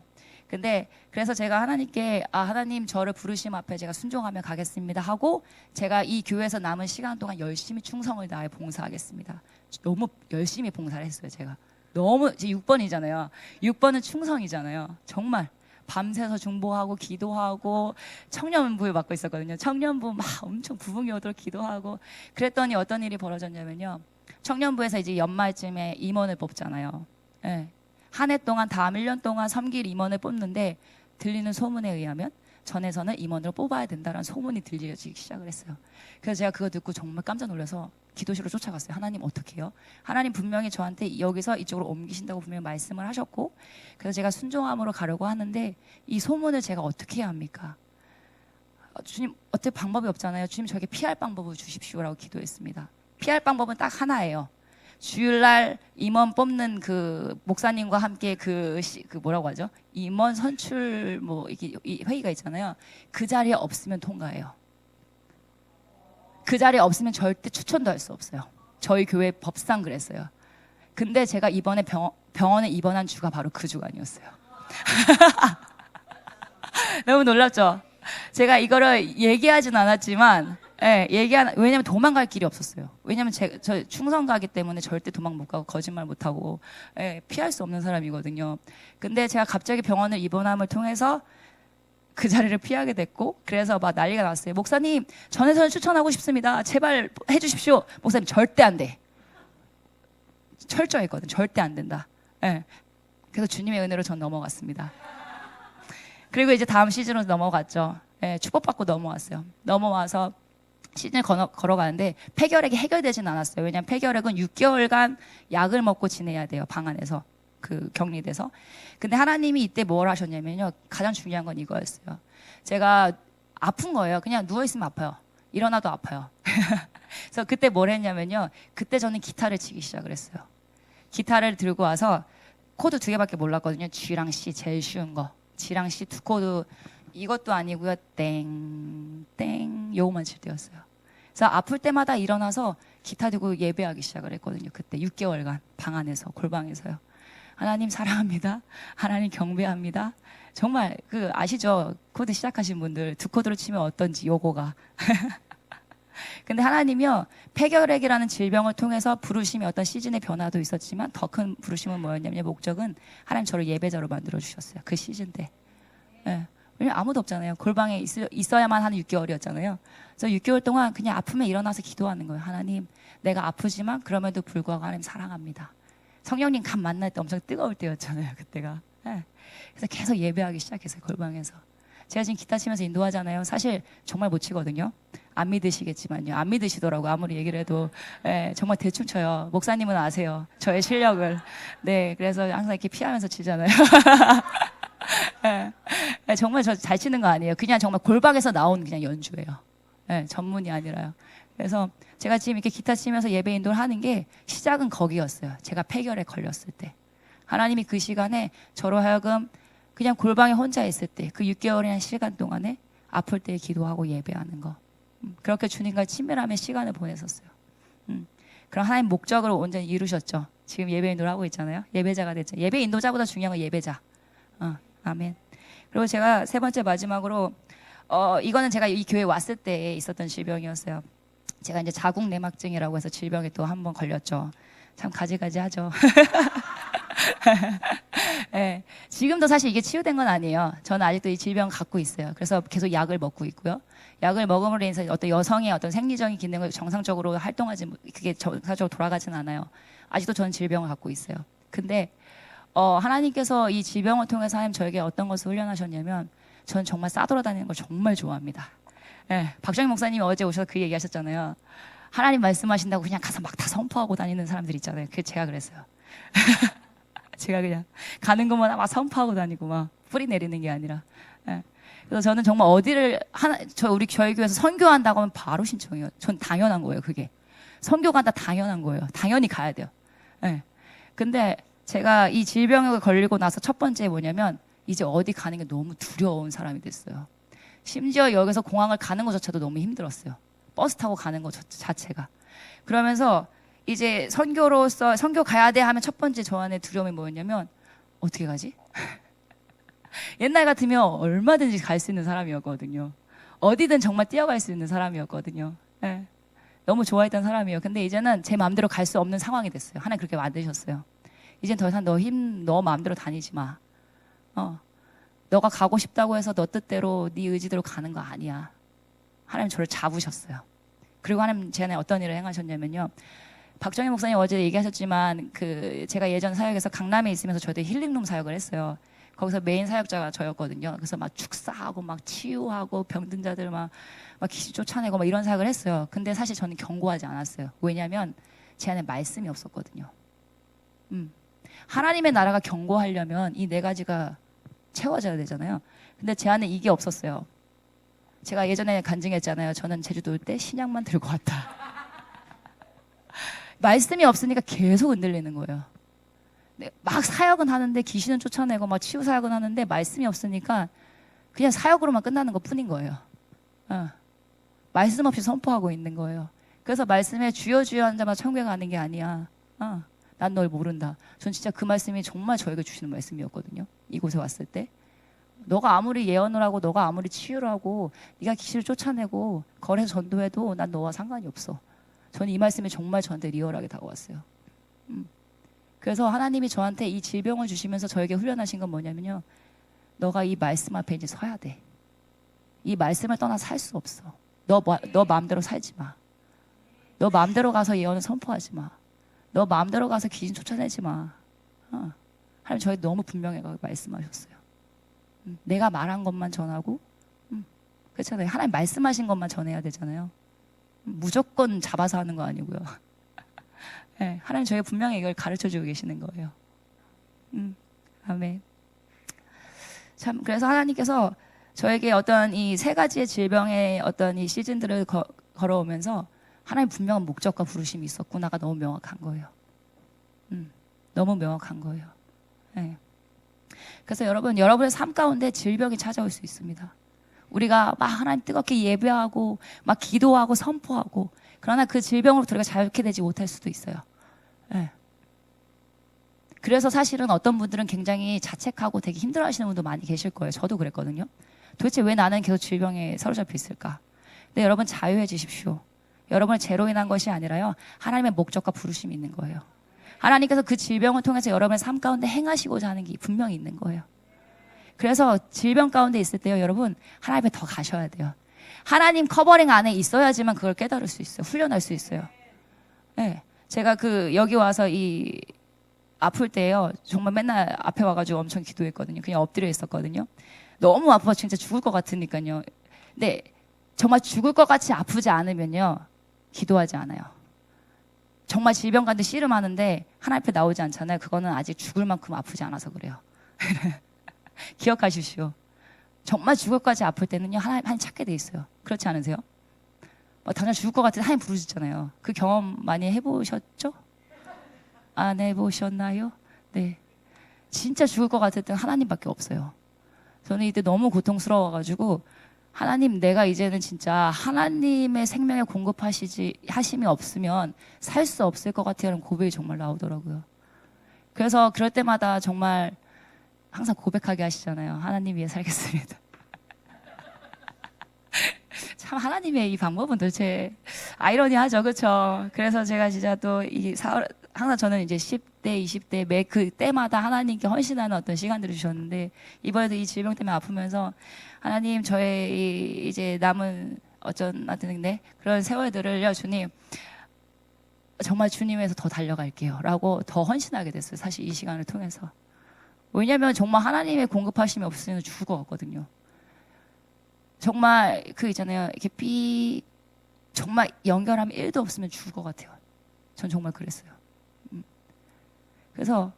근데 그래서 제가 하나님께 하나님 저를 부르심 앞에 제가 순종하며 가겠습니다 하고 제가 이 교회에서 남은 시간 동안 열심히 충성을 다해 봉사하겠습니다. 너무 열심히 봉사를 했어요. 제가 너무 이제 6번이잖아요. 6번은 충성이잖아요. 정말 밤새서 중보하고 기도하고 청년부에 맡고 있었거든요. 청년부 막 엄청 부흥이 오도록 기도하고 그랬더니 어떤 일이 벌어졌냐면요, 청년부에서 이제 연말쯤에 임원을 뽑잖아요. 네. 한 해 동안 다음 1년 동안 섬길 임원을 뽑는데 들리는 소문에 의하면 전에서는 임원으로 뽑아야 된다는 소문이 들려지기 시작을 했어요. 그래서 제가 그거 듣고 정말 깜짝 놀라서 기도실로 쫓아갔어요. 하나님 어떻게 해요? 하나님 분명히 저한테 여기서 이쪽으로 옮기신다고 분명히 말씀을 하셨고, 그래서 제가 순종함으로 가려고 하는데 이 소문을 제가 어떻게 해야 합니까? 주님, 어떻게 방법이 없잖아요. 주님, 저에게 피할 방법을 주십시오라고 기도했습니다. 피할 방법은 딱 하나예요. 주일날 임원 뽑는 그 목사님과 함께 그 뭐라고 하죠? 임원 선출 이 회의가 있잖아요. 그 자리에 없으면 통과해요. 그 자리에 없으면 절대 추천도 할 수 없어요. 저희 교회 법상 그랬어요. 근데 제가 이번에 병원에 입원한 주가 바로 그 주간이었어요. 너무 놀랍죠? 제가 이거를 얘기하진 않았지만 왜냐면 도망갈 길이 없었어요. 왜냐면 저 충성 가기 때문에 절대 도망 못 가고 거짓말 못 하고 피할 수 없는 사람이거든요. 근데 제가 갑자기 병원을 입원함을 통해서 그 자리를 피하게 됐고, 그래서 막 난리가 났어요. 목사님, 전에서는 추천하고 싶습니다. 제발 해주십시오. 목사님, 절대 안 돼. 철저했거든. 절대 안 된다. 그래서 주님의 은혜로 전 넘어갔습니다. 그리고 이제 다음 시즌으로 넘어갔죠. 축복받고 넘어왔어요. 넘어와서 시즌을 걸어가는데 폐결핵이 해결되진 않았어요. 왜냐하면 폐결핵은 6개월간 약을 먹고 지내야 돼요. 방 안에서 격리돼서. 근데 하나님이 이때 뭘 하셨냐면요, 가장 중요한 건 이거였어요. 제가 아픈 거예요. 그냥 누워있으면 아파요. 일어나도 아파요. 그래서 그때 뭘 했냐면요, 그때 저는 기타를 치기 시작을 했어요. 기타를 들고 와서 코드 2개밖에 몰랐거든요. G랑 C 제일 쉬운 거. G랑 C 두 코드 이것도 아니고요. 땡 요거만 칠 때였어요. 그래서 아플 때마다 일어나서 기타 들고 예배하기 시작을 했거든요. 그때 6개월간 방 안에서 골방에서요. 하나님 사랑합니다. 하나님 경배합니다. 정말 그 아시죠? 코드 시작하신 분들 두 코드로 치면 어떤지 요거가. 근데 하나님이요 폐결핵이라는 질병을 통해서 부르심이 어떤 시즌의 변화도 있었지만 더 큰 부르심은 뭐였냐면 목적은 하나님 저를 예배자로 만들어 주셨어요. 그 시즌 때. 예. 왜냐면 아무도 없잖아요. 골방에 있어야만 하는 6개월이었잖아요. 그래서 6개월 동안 그냥 아프면 일어나서 기도하는 거예요. 하나님 내가 아프지만 그럼에도 불구하고 하나님 사랑합니다. 성령님 감 만날 때 엄청 뜨거울 때였잖아요. 그때가. 예. 그래서 계속 예배하기 시작했어요. 골방에서. 제가 지금 기타 치면서 인도하잖아요. 사실 정말 못 치거든요. 안 믿으시겠지만요. 안 믿으시더라고요. 아무리 얘기를 해도. 예, 정말 대충 쳐요. 목사님은 아세요. 저의 실력을. 네, 그래서 항상 이렇게 피하면서 치잖아요. 예, 정말 저 잘 치는 거 아니에요. 그냥 정말 골방에서 나온 그냥 연주예요. 예, 전문이 아니라요. 그래서 제가 지금 이렇게 기타 치면서 예배 인도를 하는 게 시작은 거기였어요. 제가 폐결에 걸렸을 때. 하나님이 그 시간에 저로 하여금 그냥 골방에 혼자 있을 때 그 6개월이라는 시간 동안에 아플 때 기도하고 예배하는 거. 그렇게 주님과 친밀함의 시간을 보냈었어요. 그럼 하나님 목적을 온전히 이루셨죠. 지금 예배 인도를 하고 있잖아요. 예배자가 됐죠. 예배 인도자보다 중요한 건 예배자. 아멘. 그리고 제가 세 번째 마지막으로 이거는 제가 이 교회에 왔을 때 있었던 질병이었어요. 제가 이제 자궁 내막증이라고 해서 질병에 또 한 번 걸렸죠. 참 가지가지 하죠. 네, 지금도 사실 이게 치유된 건 아니에요. 저는 아직도 이 질병을 갖고 있어요. 그래서 계속 약을 먹고 있고요. 약을 먹음으로 인해서 어떤 여성의 어떤 생리적인 기능을 정상적으로 활동하지, 그게 정상적으로 돌아가진 않아요. 아직도 저는 질병을 갖고 있어요. 근데 하나님께서 이 질병을 통해서 하나님 저에게 어떤 것을 훈련하셨냐면, 저는 정말 싸돌아다니는 걸 정말 좋아합니다. 네, 박정희 목사님이 어제 오셔서 그 얘기 하셨잖아요. 하나님 말씀하신다고 그냥 가서 막 다 선포하고 다니는 사람들 있잖아요. 그게 제가 그랬어요. 제가 그냥 가는 곳마다 막 선포하고 다니고 막 뿌리 내리는 게 아니라. 예. 그래서 저는 정말 어디를 저희 교회에서 선교한다고 하면 바로 신청해요. 전 당연한 거예요, 그게. 선교 간다 당연한 거예요. 당연히 가야 돼요. 예. 근데 제가 이 질병에 걸리고 나서 첫 번째 뭐냐면 이제 어디 가는 게 너무 두려운 사람이 됐어요. 심지어 여기서 공항을 가는 것조차도 너무 힘들었어요. 버스 타고 가는 것 자체가. 그러면서 이제 선교로서 선교 가야 돼 하면 첫 번째 저 안에 두려움이 뭐였냐면 어떻게 가지? 옛날 같으면 얼마든지 갈 수 있는 사람이었거든요. 어디든 정말 뛰어갈 수 있는 사람이었거든요. 네. 너무 좋아했던 사람이에요. 근데 이제는 제 마음대로 갈 수 없는 상황이 됐어요. 하나님 그렇게 만드셨어요. 이젠 더 이상 너 마음대로 다니지 마. 너가 가고 싶다고 해서 너 뜻대로 네 의지대로 가는 거 아니야. 하나님 저를 잡으셨어요. 그리고 하나님 제 안에 어떤 일을 행하셨냐면요. 박정희 목사님 어제 얘기하셨지만 제가 예전 사역에서 강남에 있으면서 저희들 힐링룸 사역을 했어요. 거기서 메인 사역자가 저였거든요. 그래서 막 축사하고 막 치유하고 병든 자들 막 귀신 쫓아내고 막 이런 사역을 했어요. 근데 사실 저는 경고하지 않았어요. 왜냐하면 제 안에 말씀이 없었거든요. 하나님의 나라가 경고하려면 이 네 가지가 채워져야 되잖아요. 근데 제 안에 이게 없었어요. 제가 예전에 간증했잖아요. 저는 제주도 올 때 신약만 들고 왔다. 말씀이 없으니까 계속 흔들리는 거예요. 막 사역은 하는데 귀신은 쫓아내고 막 치유 사역은 하는데 말씀이 없으니까 그냥 사역으로만 끝나는 것 뿐인 거예요. 말씀 없이 선포하고 있는 거예요. 그래서 말씀에 주여 주여 하는 자마다 천국에 가는 게 아니야. 난 널 모른다. 전 진짜 그 말씀이 정말 저에게 주시는 말씀이었거든요. 이곳에 왔을 때. 너가 아무리 예언을 하고 너가 아무리 치유를 하고 네가 귀신을 쫓아내고 거래해서 전도해도 난 너와 상관이 없어. 저는 이 말씀이 정말 저한테 리얼하게 다가왔어요. 그래서 하나님이 저한테 이 질병을 주시면서 저에게 훈련하신 건 뭐냐면요. 너가 이 말씀 앞에 이제 서야 돼. 이 말씀을 떠나 살 수 없어. 너 마음대로 살지 마. 너 마음대로 가서 예언을 선포하지 마. 너 마음대로 가서 귀신 쫓아내지 마. 하나님 저에게 너무 분명하게 말씀하셨어요. 내가 말한 것만 전하고 그렇잖아요. 하나님 말씀하신 것만 전해야 되잖아요. 무조건 잡아서 하는 거 아니고요. 네, 하나님 저에게 분명히 이걸 가르쳐주고 계시는 거예요. 아멘. 참 그래서 하나님께서 저에게 어떤 이 세 가지의 질병의 어떤 이 시즌들을 걸어오면서 하나님 분명한 목적과 부르심이 있었구나가 너무 명확한 거예요. 너무 명확한 거예요. 예. 그래서 여러분, 여러분의 삶 가운데 질병이 찾아올 수 있습니다. 우리가 막 하나님 뜨겁게 예배하고 막 기도하고 선포하고, 그러나 그 질병으로부터 우리가 자유케 되지 못할 수도 있어요. 예. 그래서 사실은 어떤 분들은 굉장히 자책하고 되게 힘들어하시는 분도 많이 계실 거예요. 저도 그랬거든요. 도대체 왜 나는 계속 질병에 사로잡혀 있을까? 근데 여러분, 자유해지십시오. 여러분의 죄로 인한 것이 아니라요, 하나님의 목적과 부르심이 있는 거예요. 하나님께서 그 질병을 통해서 여러분의 삶 가운데 행하시고자 하는 게 분명히 있는 거예요. 그래서 질병 가운데 있을 때요, 여러분, 하나님 앞에 더 가셔야 돼요. 하나님 커버링 안에 있어야지만 그걸 깨달을 수 있어요. 훈련할 수 있어요. 네. 제가 여기 와서 아플 때요, 정말 맨날 앞에 와가지고 엄청 기도했거든요. 그냥 엎드려 있었거든요. 너무 아파 진짜 죽을 것 같으니까요. 근데 정말 죽을 것 같이 아프지 않으면요, 기도하지 않아요. 정말 질병 가운데 씨름하는데 하나님 앞에 나오지 않잖아요. 그거는 아직 죽을 만큼 아프지 않아서 그래요. 기억하십시오. 정말 죽을 것까지 아플 때는요, 하나님 찾게 돼 있어요. 그렇지 않으세요? 당장 죽을 것 같은데 하나님 부르시잖아요. 그 경험 많이 해보셨죠? 안 해보셨나요? 네. 진짜 죽을 것 같을 때는 하나님밖에 없어요. 저는 이때 너무 고통스러워가지고, 하나님, 내가 이제는 진짜 하나님의 생명에 하심이 없으면 살 수 없을 것 같아요. 고백이 정말 나오더라고요. 그래서 그럴 때마다 정말 항상 고백하게 하시잖아요. 하나님 위해 살겠습니다. 참, 하나님의 이 방법은 도대체 아이러니하죠. 그렇죠? 그래서 제가 진짜 또 항상 저는 이제 10대, 20대 매 그 때마다 하나님께 헌신하는 어떤 시간들을 주셨는데, 이번에도 이 질병 때문에 아프면서 하나님, 저의 이제 남은 하여튼 그런 세월들을요, 주님, 정말 주님에서 더 달려갈게요 라고 더 헌신하게 됐어요. 사실 이 시간을 통해서. 왜냐면 정말 하나님의 공급하심이 없으면 죽을 것 같거든요. 정말 있잖아요, 이렇게 정말 연결함이 1도 없으면 죽을 것 같아요. 전 정말 그랬어요. 그래서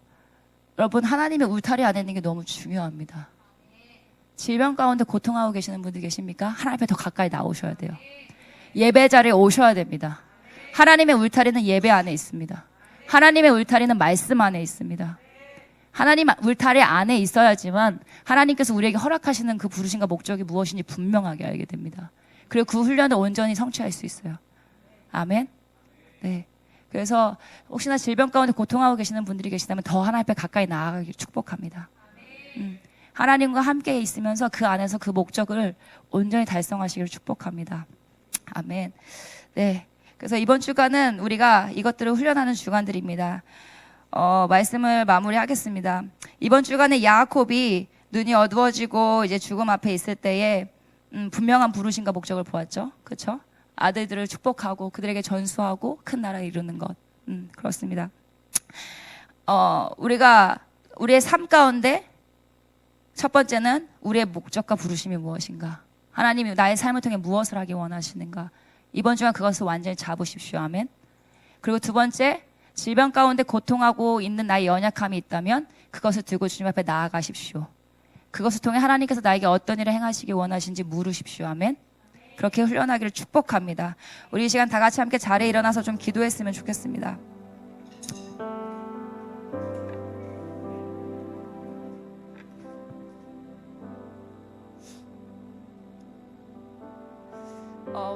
여러분, 하나님의 울타리 안에 있는 게 너무 중요합니다. 질병 가운데 고통하고 계시는 분들 계십니까? 하나님 앞에 더 가까이 나오셔야 돼요. 예배 자리에 오셔야 됩니다. 하나님의 울타리는 예배 안에 있습니다. 하나님의 울타리는 말씀 안에 있습니다. 하나님 울타리 안에 있어야지만 하나님께서 우리에게 허락하시는 그 부르심과 목적이 무엇인지 분명하게 알게 됩니다. 그리고 그 훈련을 온전히 성취할 수 있어요. 아멘. 네. 그래서 혹시나 질병 가운데 고통하고 계시는 분들이 계시다면 더 하나님 앞에 가까이 나아가길 축복합니다. 하나님과 함께 있으면서 그 안에서 그 목적을 온전히 달성하시기를 축복합니다. 아멘. 네. 그래서 이번 주간은 우리가 이것들을 훈련하는 주간들입니다. 말씀을 마무리하겠습니다. 이번 주간에 야곱이 눈이 어두워지고 이제 죽음 앞에 있을 때에 분명한 부르심과 목적을 보았죠. 그렇죠? 아들들을 축복하고 그들에게 전수하고 큰 나라를 이루는 것. 그렇습니다. 우리가 우리의 삶 가운데 첫 번째는 우리의 목적과 부르심이 무엇인가? 하나님이 나의 삶을 통해 무엇을 하기 원하시는가? 이번 주간 그것을 완전히 잡으십시오. 아멘. 그리고 두 번째, 질병 가운데 고통하고 있는 나의 연약함이 있다면 그것을 들고 주님 앞에 나아가십시오. 그것을 통해 하나님께서 나에게 어떤 일을 행하시기 원하시는지 물으십시오. 아멘. 그렇게 훈련하기를 축복합니다. 우리 이 시간 다 같이 함께 자리에 일어나서 좀 기도했으면 좋겠습니다.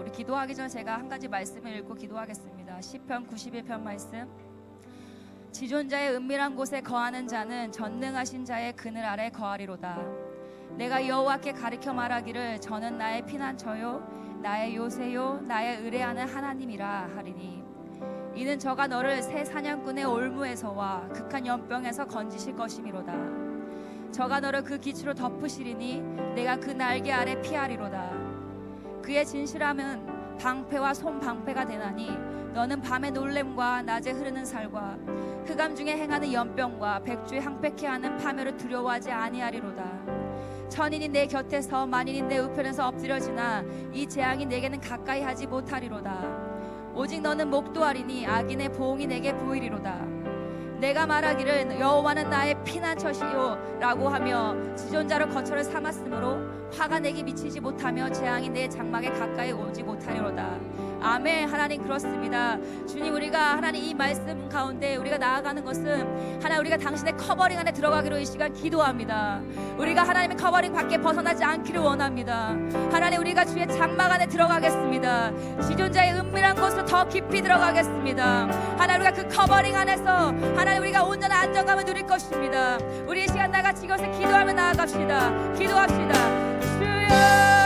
우리 기도하기 전에 제가 한 가지 말씀을 읽고 기도하겠습니다. 시편 91편 말씀. 지존자의 은밀한 곳에 거하는 자는 전능하신 자의 그늘 아래 거하리로다. 내가 여호와께 가리켜 말하기를 저는 나의 피난처요 나의 요새요 나의 의뢰하는 하나님이라 하리니 이는 저가 너를 새 사냥꾼의 올무에서와 극한 연병에서 건지실 것이미로다. 저가 너를 그 기초로 덮으시리니 내가 그 날개 아래 피하리로다. 그의 진실함은 방패와 손방패가 되나니 너는 밤의 놀램과 낮에 흐르는 살과 흑암 중에 행하는 연병과 백주에 항백해 하는 파멸을 두려워하지 아니하리로다. 천인이 내 곁에서 만인이 내 우편에서 엎드려지나 이 재앙이 내게는 가까이 하지 못하리로다. 오직 너는 목도하리니 악인의 보응이 내게 보이리로다. 내가 말하기를 여호와는 나의 피난처시요 라고 하며 지존자로 거처를 삼았으므로 화가 내게 미치지 못하며 재앙이 내 장막에 가까이 오지 못하리로다. 아멘. 하나님 그렇습니다. 주님, 우리가 하나님 이 말씀 가운데 우리가 나아가는 것은 하나님 우리가 당신의 커버링 안에 들어가기로 이 시간 기도합니다. 우리가 하나님의 커버링 밖에 벗어나지 않기를 원합니다. 하나님, 우리가 주의 장막 안에 들어가겠습니다. 지존자의 은밀한 곳으로 더 깊이 들어가겠습니다. 하나님, 우리가 그 커버링 안에서 하나님 우리가 온전한 안정감을 누릴 것입니다. 우리 이 시간 나같이 이것을 기도하며 나아갑시다. 기도합시다. 주여